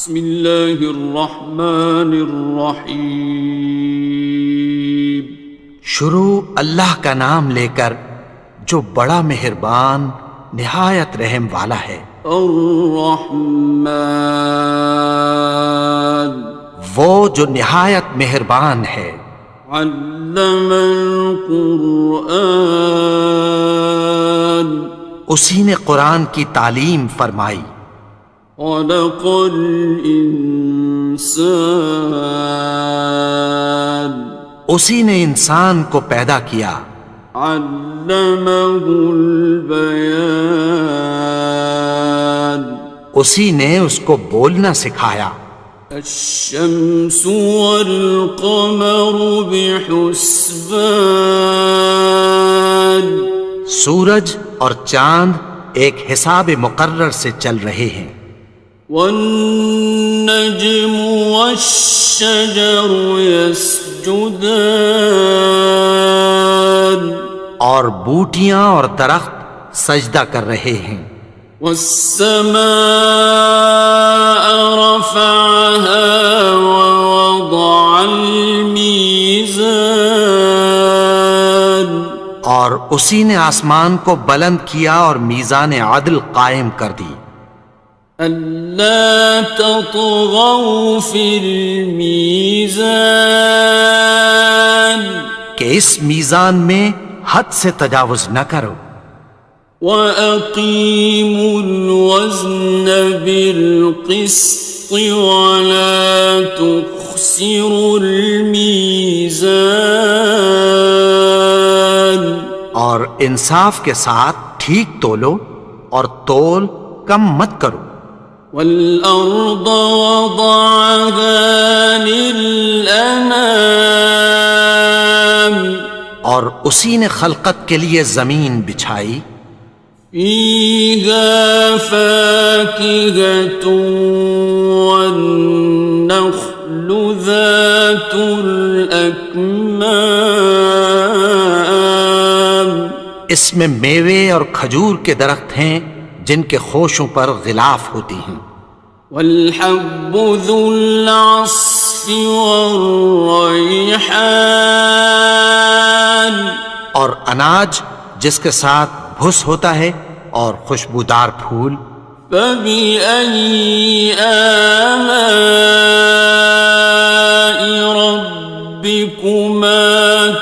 بسم اللہ الرحمن الرحیم۔ شروع اللہ کا نام لے کر جو بڑا مہربان نہایت رحم والا ہے۔ الرحمن، وہ جو نہایت مہربان ہے۔ علم القرآن، اسی نے قرآن کی تعلیم فرمائی۔ خلق الانسان، اسی نے انسان کو پیدا کیا۔ علمہ البیان، اسی نے اس کو بولنا سکھایا۔ الشمس والقمر بحسبان، سورج اور چاند ایک حساب مقرر سے چل رہے ہیں۔ والنجم والشجر يسجدان، اور بوٹیاں اور درخت سجدہ کر رہے ہیں۔ والسماء رفعها ووضع الميزان، اور اسی نے آسمان کو بلند کیا اور میزان عدل قائم کر دی۔ ألا تطغوا في الميزان، کہ اس میزان میں حد سے تجاوز نہ کرو۔ وَأَقِيمُوا الْوَزْنَ بِالْقِسْطِ وَلَا تُخْسِرُوا الْمِيزَانَ، اور انصاف کے ساتھ ٹھیک تولو اور تول کم مت کرو۔ وَالْأَرْضَ وَضَعَهَا لِلْأَنَامِ، اور اسی نے خلقت کے لیے زمین بچھائی۔ فِيهَا فَاكِهَةٌ وَالنَّخْلُ ذَاتُ الْأَكْمَامِ، اس میں میوے اور کھجور کے درخت ہیں جن کے خوشوں پر غلاف ہوتی ہیں۔ وَالْحَبُّ ذُو الْعَصْفِ وَالرَّيْحَانِ، اور اناج جس کے ساتھ بھس ہوتا ہے اور خوشبودار پھول۔ فَبِأَيِّ آلَاءِ رَبِّكُمَا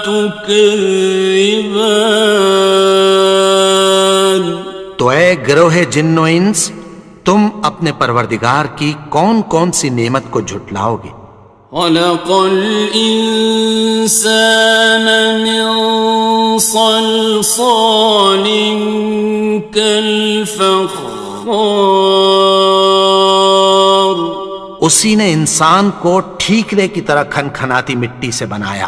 تُكَذِّبَانِ، تو اے گروہ جن و انس، تم اپنے پروردگار کی کون کون سی نعمت کو جھٹلاؤ گے؟ خَلَقَ الْإِنسَانَ مِنْ صَلْصَالٍ كَالْفَخَّارِ، اسی نے انسان کو ٹھیکرے کی طرح کھنکھناتی مٹی سے بنایا۔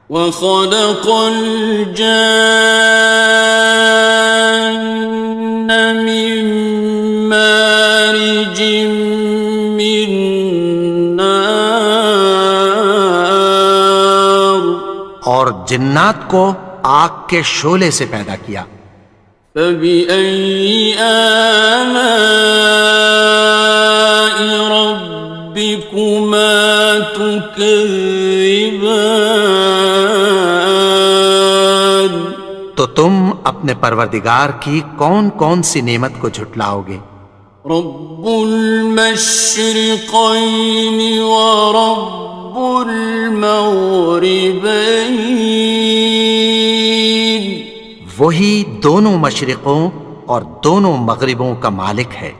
وَخَلَقَ الْجَانَّ مِن مَّارِجٍ مِّن نَّارٍ، اور جنات کو آگ کے شعلے سے پیدا کیا۔ فَبِأَيِّ آلَاءِ رَبِّكُمَا تُكَذِّبَانِ، تو تم اپنے پروردگار کی کون کون سی نعمت کو جھٹلاؤ گے؟ رب المشرقین ورب المغربین، وہی دونوں مشرقوں اور دونوں مغربوں کا مالک ہے۔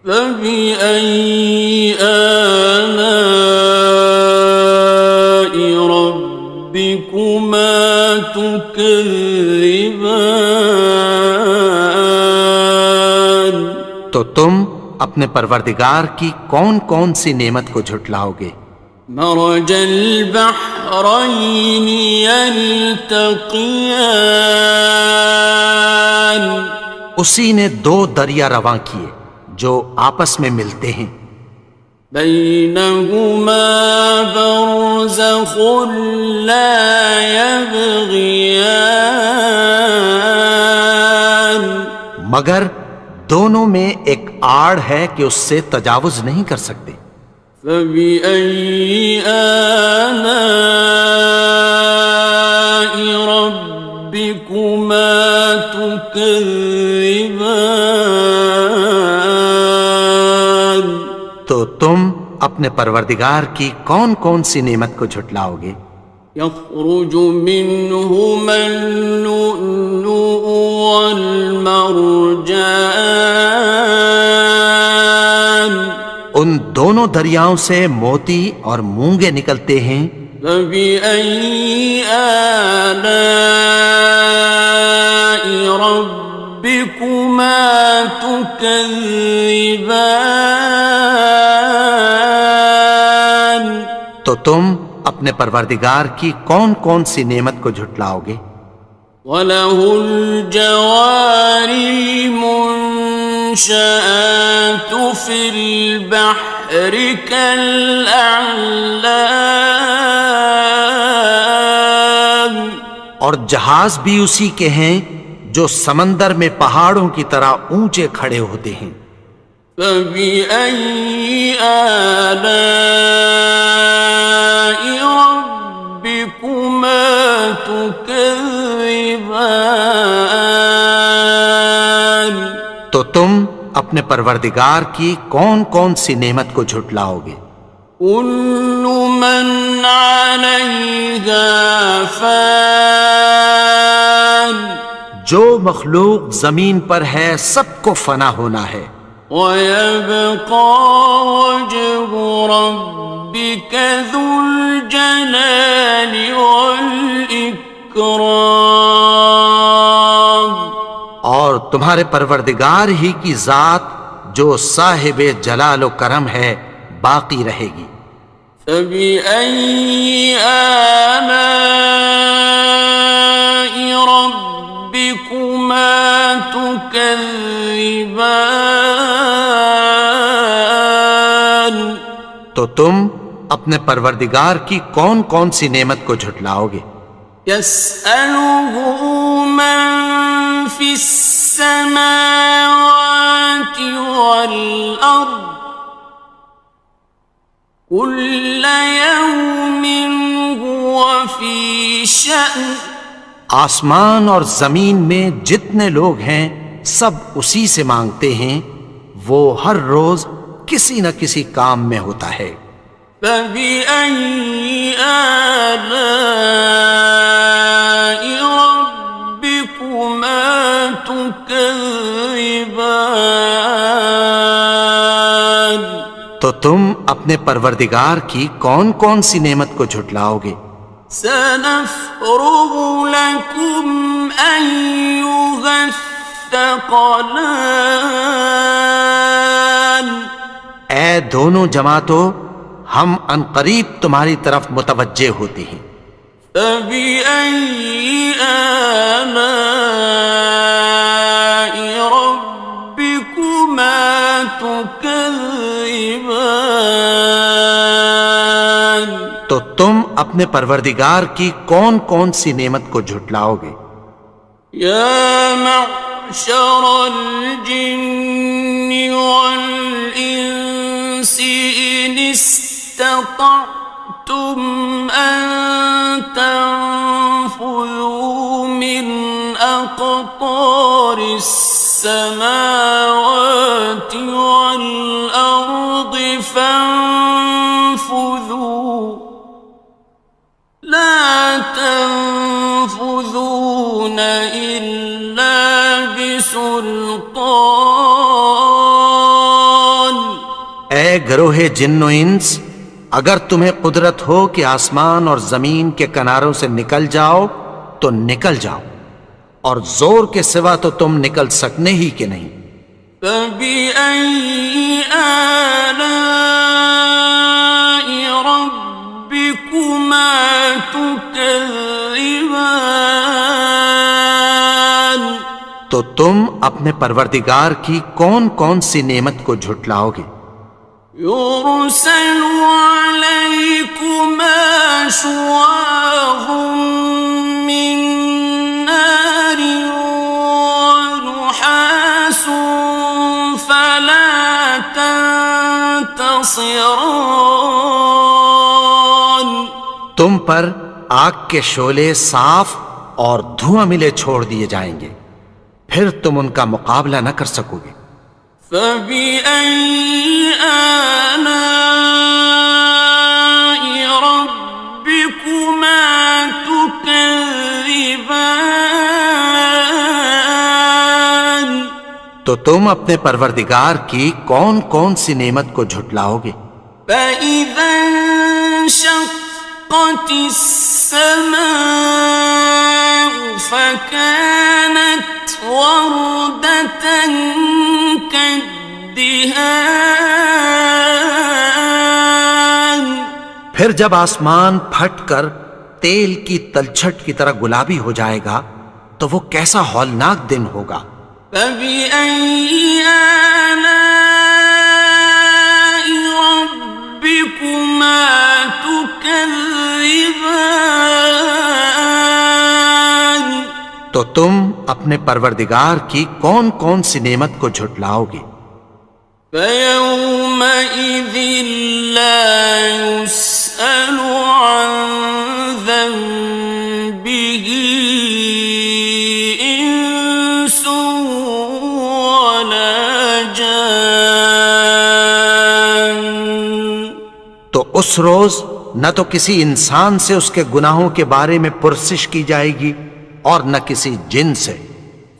فَبِأَيِّ آلَاءِ رَبِّكُمَا تُكَذِّبَانِ، تو تم اپنے پروردگار کی کون کون سی نعمت کو جھٹلاؤ گے؟ مرج البحرین یلتقیان، اسی نے دو دریا رواں کیے جو آپس میں ملتے ہیں۔ بینہما برزخ لا یبغیان، مگر دونوں میں ایک آڑ ہے کہ اس سے تجاوز نہیں کر سکتے۔ فبأي آلاء ربكما تكذبان؟ تو تم اپنے پروردگار کی کون کون سی نعمت کو جھٹلاؤ گے؟ يخرج منهما اللؤلؤ والمرجان ان دونوں دریاؤں سے موتی اور مونگے نکلتے ہیں۔ فبأي آلاء ربكما تكذبان؟ تو تم اپنے پروردگار کی کون کون سی نعمت کو جھٹلاؤ گے؟ وَلَهُ الْجَوَارِ الْمُنشَآتُ فِي الْبَحْرِ كَالْأَعْلَامِ، اور جہاز بھی اسی کے ہیں جو سمندر میں پہاڑوں کی طرح اونچے کھڑے ہوتے ہیں۔ فَبِأَيِّ آلَاءِ رَبِّكُمَا تُكَذِّبَانِ؟ تو تم اپنے پروردگار کی کون کون سی نعمت کو جھٹلاؤ گے؟ كُلُّ مَنْ عَلَيْهَا فَانٍ، جو مخلوق زمین پر ہے سب کو فنا ہونا ہے۔ وَيَبْقَى وَجْهُ رَبِّكَ ذُو الْجَلَالِ وَالْإِكْرَامِ، اور تمہارے پروردگار ہی کی ذات جو صاحب جلال و کرم ہے باقی رہے گی۔ فَبِأَيِّ آلَاءِ رَبِّكُمَا تُكَذِّبَانِ؟ تو تم اپنے پروردگار کی کون کون سی نعمت کو جھٹلاؤ گے؟ يَسْأَلُهُ مَن فِي السَّمَاوَاتِ وَالْأَرْضِ كُلَّ يَوْمٍ هُوَ فِي شَأْنٍ، آسمان اور زمین میں جتنے لوگ ہیں سب اسی سے مانگتے ہیں، وہ ہر روز کسی نہ کسی کام میں ہوتا ہے۔ فَبِأَيِّ آلَاءِ رَبِّكُمَا تُكَذِّبَانِ؟ تو تم اپنے پروردگار کی کون کون سی نعمت کو جھٹلاؤ گے؟ سَنَفْرُغُ لَكُمْ أَيُّهَ الثَّقَلَانِ، اے دونوں جماعتوں، ہم عنقریب تمہاری طرف متوجہ ہوتے ہیں۔ فَبِأَيِّ آلَاءِ رَبِّكُمَا تُكَذِّبَانِ؟ تو تم اپنے پروردگار کی کون کون سی نعمت کو جھٹلاؤ گے؟ يَا مَعْشَرَ الْجِنِّ وَالْإِنسِ إِنِ اسْتَطَعْتُمْ أَن تَنفُذُوا مِنْ أَقْطَارِ السَّمَاوَاتِ وَالْأَرْضِ فَانفُذُوا لَا تَنفُذُونَ إِلَّا بِسُلْطَانٍ۔ اے گروہ جن و انس، اگر تمہیں قدرت ہو کہ آسمان اور زمین کے کناروں سے نکل جاؤ تو نکل جاؤ، اور زور کے سوا تو تم نکل سکنے ہی کہ نہیں۔ فَبِأَيِّ آلَاءِ رَبِّكُمَا تُكَذِّبَانِ؟ تو تم اپنے پروردگار کی کون کون سی نعمت کو جھٹلاؤ گے؟ يُرْسَلُ عَلَيْكُمَا شُوَاظٌ مِّن نَّارٍ وَنُحَاسٌ تنتصران تم پر آگ کے شعلے صاف اور دھواں ملے چھوڑ دیے جائیں گے، پھر تم ان کا مقابلہ نہ کر سکو گے۔ فبأي آلاء ربكما تكذبان تو تم اپنے پروردگار کی کون کون سی نعمت کو جھٹلاؤ گے؟ فإذا انشقت السماء فكانت وردة كالدهان پھر جب آسمان پھٹ کر تیل کی تلچھٹ کی طرح گلابی ہو جائے گا تو وہ کیسا ہولناک دن ہوگا۔ فبأي آلاء ربكما تكذبان تو تم اپنے پروردگار کی کون کون سی نعمت کو جھٹلاؤ گے؟ فيومئذ لا يسأل عن ذنبه إنس ولا جان تو اس روز نہ تو کسی انسان سے اس کے گناہوں کے بارے میں پرسش کی جائے گی اور نہ کسی جن سے۔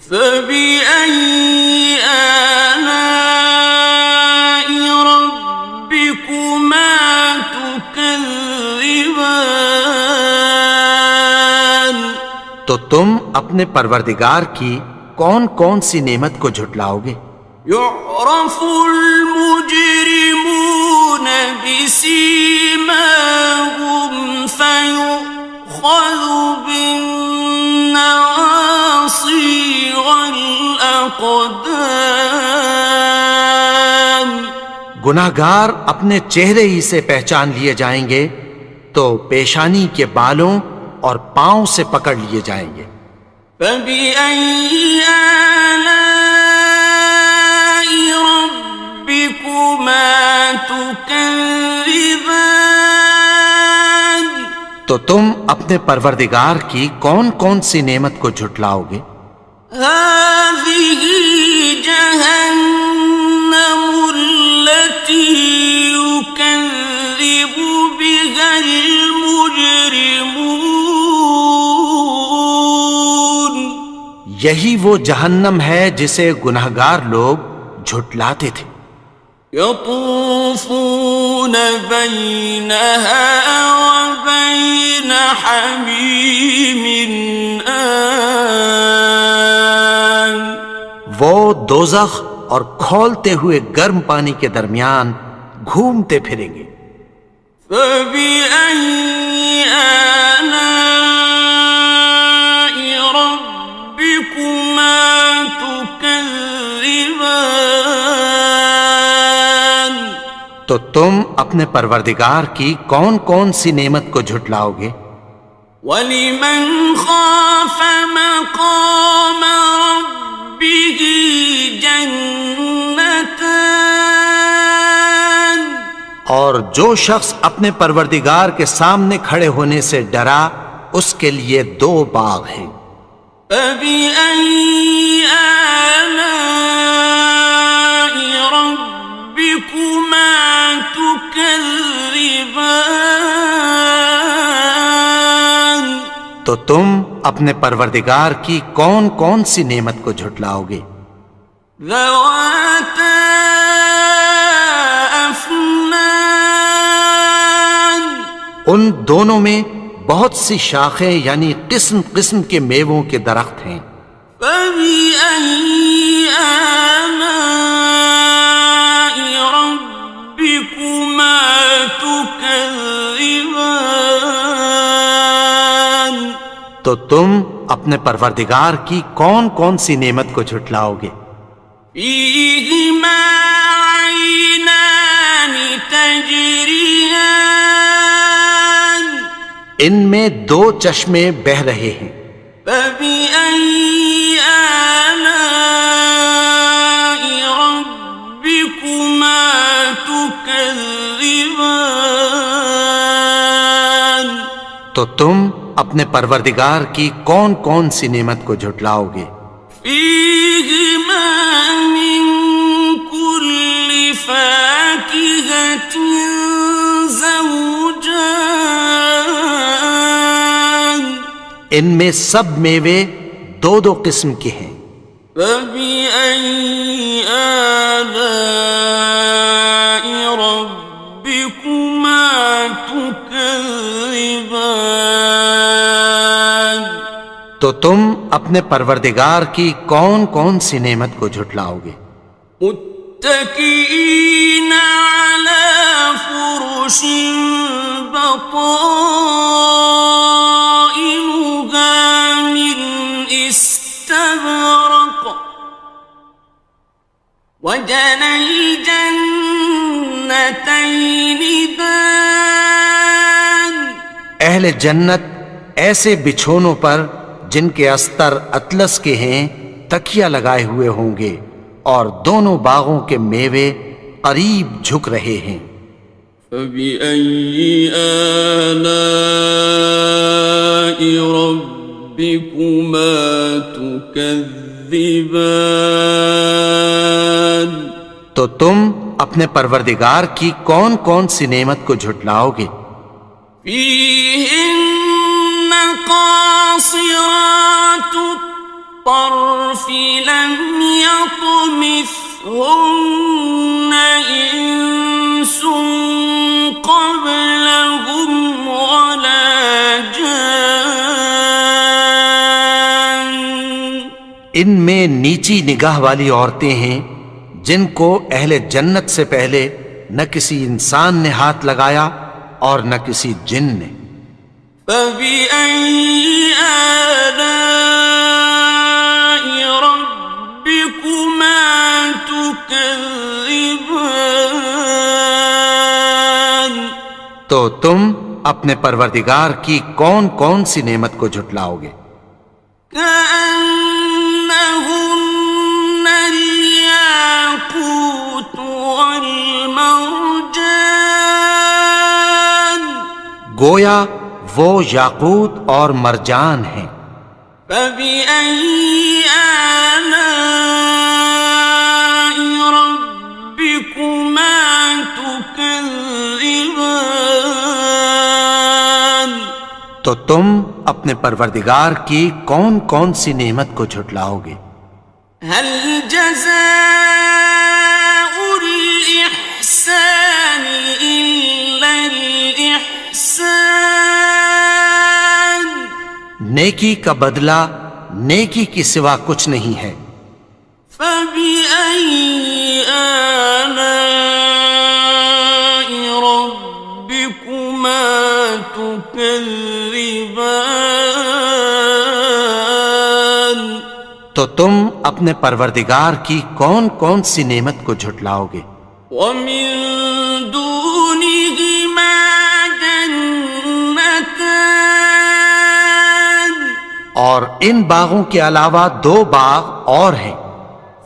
فبأي آلاء ربكما تكذبان تو تم اپنے پروردگار کی کون کون سی نعمت کو جھٹلاؤ گے؟ يعرف المجرمون بسيماهم فيؤخذ بالنواصي والأقدام گناہگار اپنے چہرے ہی سے پہچان لیے جائیں گے تو پیشانی کے بالوں اور پاؤں سے پکڑ لیے جائیں گے۔ فبأي آلاء ربكما تكذبان تو تم اپنے پروردگار کی کون کون سی نعمت کو جھٹلاؤ گے؟ هذه جهنم التي يكذب بها المجرمون یہی وہ جہنم ہے جسے گناہگار لوگ جھٹلاتے تھے۔ يطوفون بينها وبين حميم آن وہ دوزخ اور کھولتے ہوئے گرم پانی کے درمیان گھومتے پھریں گے۔ فبأي آلاء ربكما تكذبان تو تم اپنے پروردگار کی کون کون سی نعمت کو جھٹلاؤ گے؟ وَلِمَنْ خَافَ مَقَامَ رَبِّهِ جَنَّتَانِ اور جو شخص اپنے پروردگار کے سامنے کھڑے ہونے سے ڈرا اس کے لیے دو باغ ہیں۔ فَبِأَيِّ آلَاءِ رَبِّكُمَا تُكَذِّبَانِ تو تم اپنے پروردگار کی کون کون سی نعمت کو جھٹلاؤ گے؟ ذَوَاتَا أَفْنَانٍ ان دونوں میں بہت سی شاخیں یعنی قسم قسم کے میووں کے درخت ہیں۔ فَبِأَيِّ آلَاءِ رَبِّكُمَا تُكَذِّبَانِ تو تم اپنے پروردگار کی کون کون سی نعمت کو جھٹلاؤ گے؟ فِيهِمَا عَيْنَانِ تَجْرِيَانِ ان میں دو چشمے بہہ رہے ہیں۔ فَبِأَيِّ آلَاءِ رَبِّكُمَا تُكَذِّبَانِ تكذبان تو تم اپنے پروردگار کی کون کون سی نعمت کو جھٹلاؤ گے؟ فيهما من كل فاكهة زوجان ان میں سب میوے دو دو قسم کے ہیں۔ فبأي آلاء ربكما تكذبان تو تم اپنے پروردگار کی کون کون سی نعمت کو جھٹلاؤ گے؟ متكئين على فرش بطائنها من استبرق وجنى الجنتين دان اہل جنت ایسے بچھونوں پر جن کے استر اطلس کے ہیں تکیہ لگائے ہوئے ہوں گے، اور دونوں باغوں کے میوے قریب جھک رہے ہیں۔ فبأي آلاء ربكما تكذبان تو تم اپنے پروردگار کی کون کون سی نعمت کو جھٹلاؤ گے؟ فيهن قاصرات الطرف لم يطمثهن إنس قبلهم ولا جان ان میں نیچی نگاہ والی عورتیں ہیں جن کو اہل جنت سے پہلے نہ کسی انسان نے ہاتھ لگایا اور نہ کسی جن نے۔ فبأي آلاء ربكما تكذبان تو تم اپنے پروردگار کی کون کون سی نعمت کو جھٹلاؤ گے؟ كأنهن الياقوت والمرجان گویا وہ یاقوت اور مرجان ہیں۔ فبأي آلاء ربكما تكذبان تو تم اپنے پروردگار کی کون کون سی نعمت کو جھٹلاؤ گے؟ هل جزاء الإحسان إلا الإحسان نیکی کا بدلہ نیکی کی سوا کچھ نہیں ہے۔ فبأي آلاء ربكما تكذبان تو تم اپنے پروردگار کی کون کون سی نعمت کو جھٹلاؤ گے؟ ومن دونهما جنتان اور ان باغوں کے علاوہ دو باغ اور ہیں۔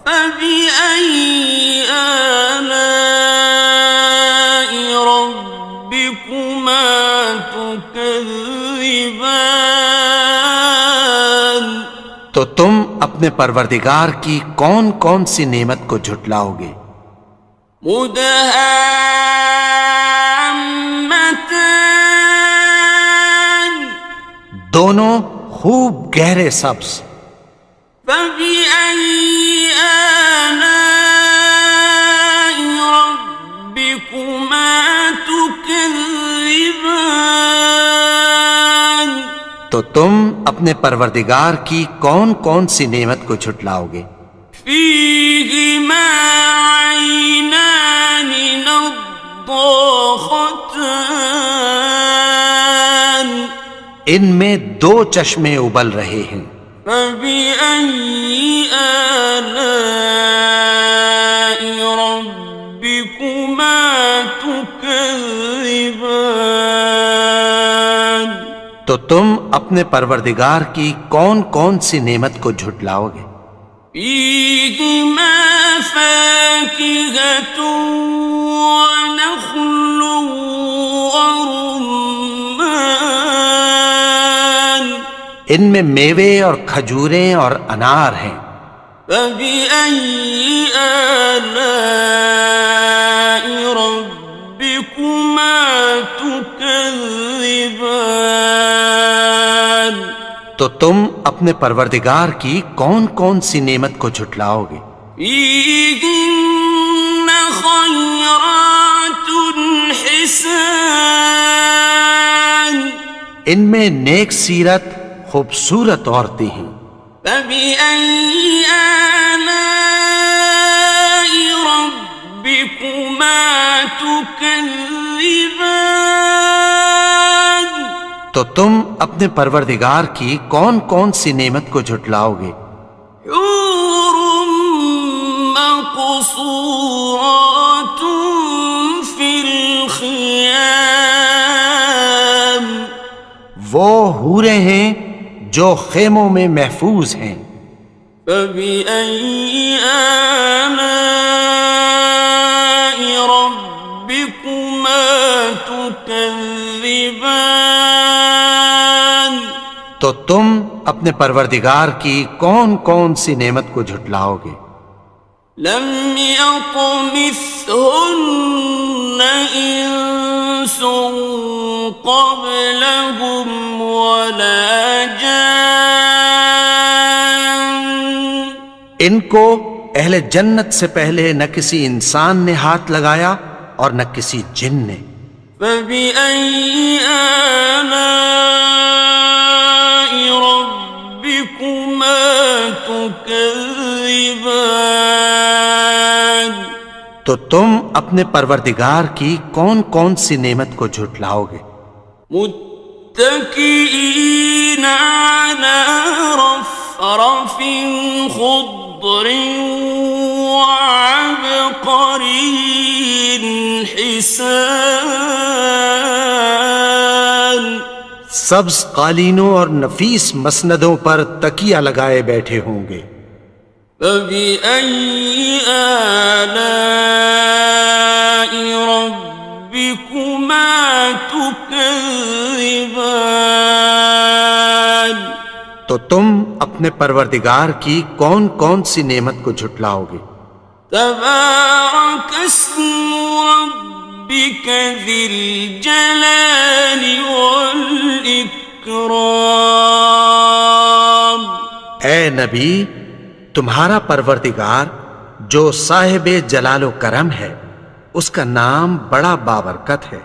فبأي آلاء ربكما تكذبان تو تم اپنے پروردگار کی کون کون سی نعمت کو جھٹلاؤ گے؟ مدهامتان دونوں خوب گہرے سبز۔ فبأي آلاء ربكما تكذبان تو تم اپنے پروردگار کی کون کون سی نعمت کو جھٹلاؤ گے؟ فيهما عينان نضاختان ان میں دو چشمے ابل رہے ہیں۔ فبأي آلاء ربكما تكذبان تو تم اپنے پروردگار کی کون کون سی نعمت کو جھٹلاؤ گے؟ فيهما فاكهة ونخل ورمان ان میں میوے اور کھجوریں اور انار ہیں. فبأي آلاء ربكما تكذبان تو تم اپنے پروردگار کی کون کون سی نعمت کو جھٹلاؤ گے؟ فيهن خيرات حسان ان میں نیک سیرت خوبصورت عورتیں ہیں. فبأي آلاء ربكما تكذبان تو تم اپنے پروردگار کی کون کون سی نعمت کو جھٹلاؤ گے؟ حور مقصورات في الخيام وہ حوریں ہیں جو خیموں میں محفوظ ہیں. فبأي آلاء ربكما تكذبان تو تم اپنے پروردگار کی کون کون سی نعمت کو جھٹلاؤ گے؟ لم يطمثهن إنس قبلهم ولا جان ان کو اہل جنت سے پہلے نہ کسی انسان نے ہاتھ لگایا اور نہ کسی جن نے. فبأي آلاء ربكما تكذبان تو تم اپنے پروردگار کی کون کون سی نعمت کو جھٹلاؤ گے؟ متكئين على رفرف خضر وعبقري حسان سبز قالینوں اور نفیس مسندوں پر تکیہ لگائے بیٹھے ہوں گے. فبأي آلاء ربكما تكذبان تو تم اپنے پروردگار کی کون کون سی نعمت کو جھٹلاؤ گے؟ تبارك اسم ربك ذي الجلال والإكرام اے نبی، تمہارا پروردگار جو صاحب جلال و کرم ہے، اس کا نام بڑا بابرکت ہے.